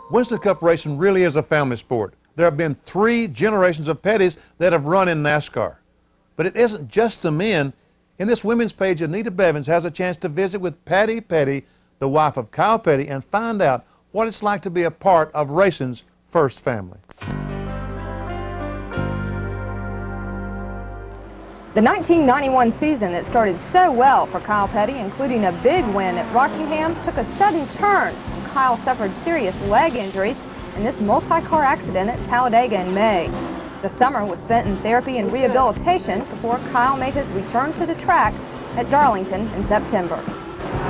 Winston Cup racing really is a family sport. There have been 3 generations of Patties that have run in NASCAR. But it isn't just the men. In this women's page, Anita Bevins has a chance to visit with Pattie Pattie, the wife of Kyle Pattie, and find out what it's like to be a part of racing's first family. The 1991 season that started so well for Kyle Pattie, including a big win at Rockingham, took a sudden turn when Kyle suffered serious leg injuries in this multi-car accident at Talladega in May. The summer was spent in therapy and rehabilitation before Kyle made his return to the track at Darlington in September.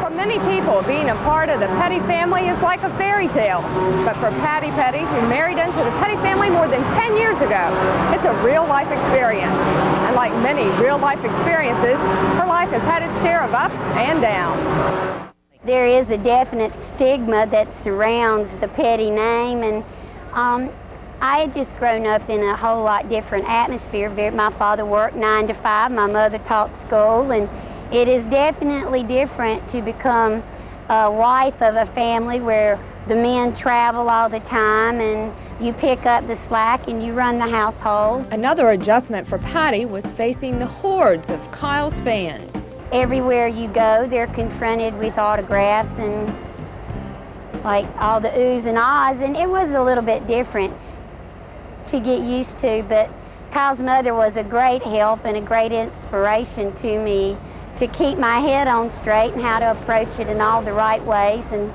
For many people, being a part of the Pattie family is like a fairy tale. But for Pattie Pattie, who married into the Pattie family more than 10 years ago, it's a real-life experience. And like many real-life experiences, her life has had its share of ups and downs. There is a definite stigma that surrounds the Pattie name, and I had just grown up in a whole lot different atmosphere. My father worked 9 to 5, my mother taught school, and it is definitely different to become a wife of a family where the men travel all the time and you pick up the slack and you run the household. Another adjustment for Pattie was facing the hordes of Kyle's fans. Everywhere you go, they're confronted with autographs and like all the oohs and ahs, and it was a little bit different to get used to, but Kyle's mother was a great help and a great inspiration to me to keep my head on straight and how to approach it in all the right ways. And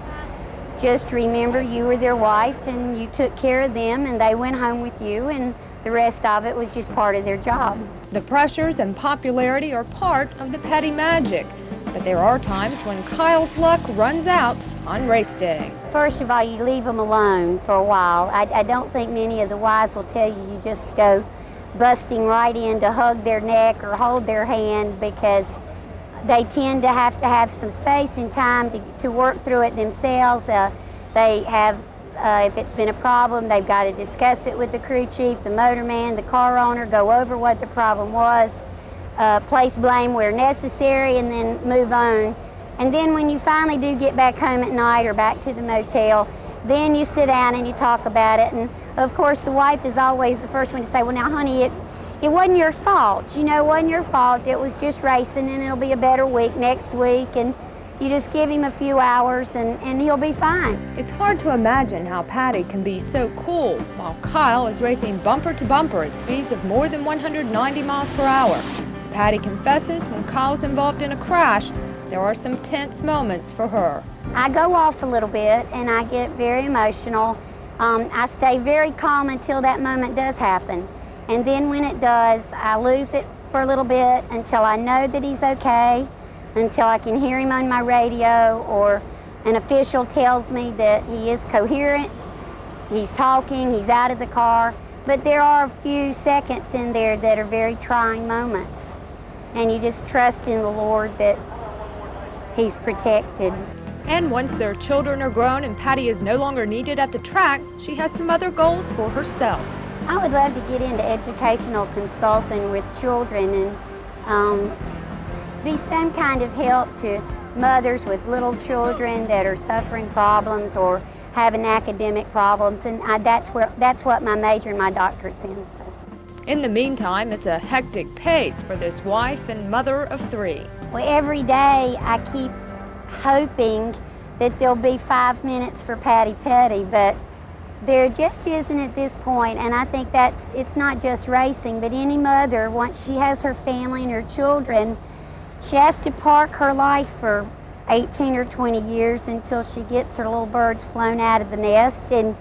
just remember, you were their wife and you took care of them and they went home with you, and the rest of it was just part of their job. The pressures and popularity are part of the Pattie magic, but there are times when Kyle's luck runs out on race day. First of all, you leave them alone for a while. I don't think many of the wives will tell you just go busting right in to hug their neck or hold their hand, because they tend to have some space and time to work through it themselves. They have, if it's been a problem, they've got to discuss it with the crew chief, the motorman, the car owner, go over what the problem was, place blame where necessary, and then move on. And then when you finally do get back home at night or back to the motel, then you sit down and you talk about it. And of course, the wife is always the first one to say, well, now, honey, it wasn't your fault. You know, it wasn't your fault. It was just racing, and it'll be a better week next week. And you just give him a few hours and he'll be fine. It's hard to imagine how Pattie can be so cool while Kyle is racing bumper to bumper at speeds of more than 190 miles per hour. Pattie confesses when Kyle's involved in a crash, there are some tense moments for her. I go off a little bit and I get very emotional. I stay very calm until that moment does happen. And then when it does, I lose it for a little bit until I know that he's okay, until I can hear him on my radio or an official tells me that he is coherent, he's talking, he's out of the car. But there are a few seconds in there that are very trying moments. And you just trust in the Lord that he's protected. And once their children are grown and Pattie is no longer needed at the track, she has some other goals for herself. I would love to get into educational consulting with children and be some kind of help to mothers with little children that are suffering problems or having academic problems, and that's what my major and my doctorate's in. So. In the meantime, it's a hectic pace for this wife and mother of 3. Well, every day I keep hoping that there'll be 5 minutes for Pattie Pattie, but there just isn't at this point, and I think it's not just racing, but any mother, once she has her family and her children, she has to park her life for 18 or 20 years until she gets her little birds flown out of the nest, and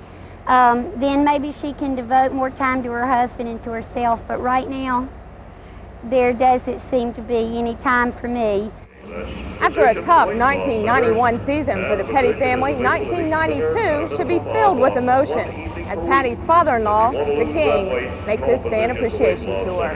then maybe she can devote more time to her husband and to herself. But right now, there doesn't seem to be any time for me. After a tough 1991 season for the Pattie family, 1992 should be filled with emotion as Pattie's father-in-law, the King, makes his fan appreciation tour.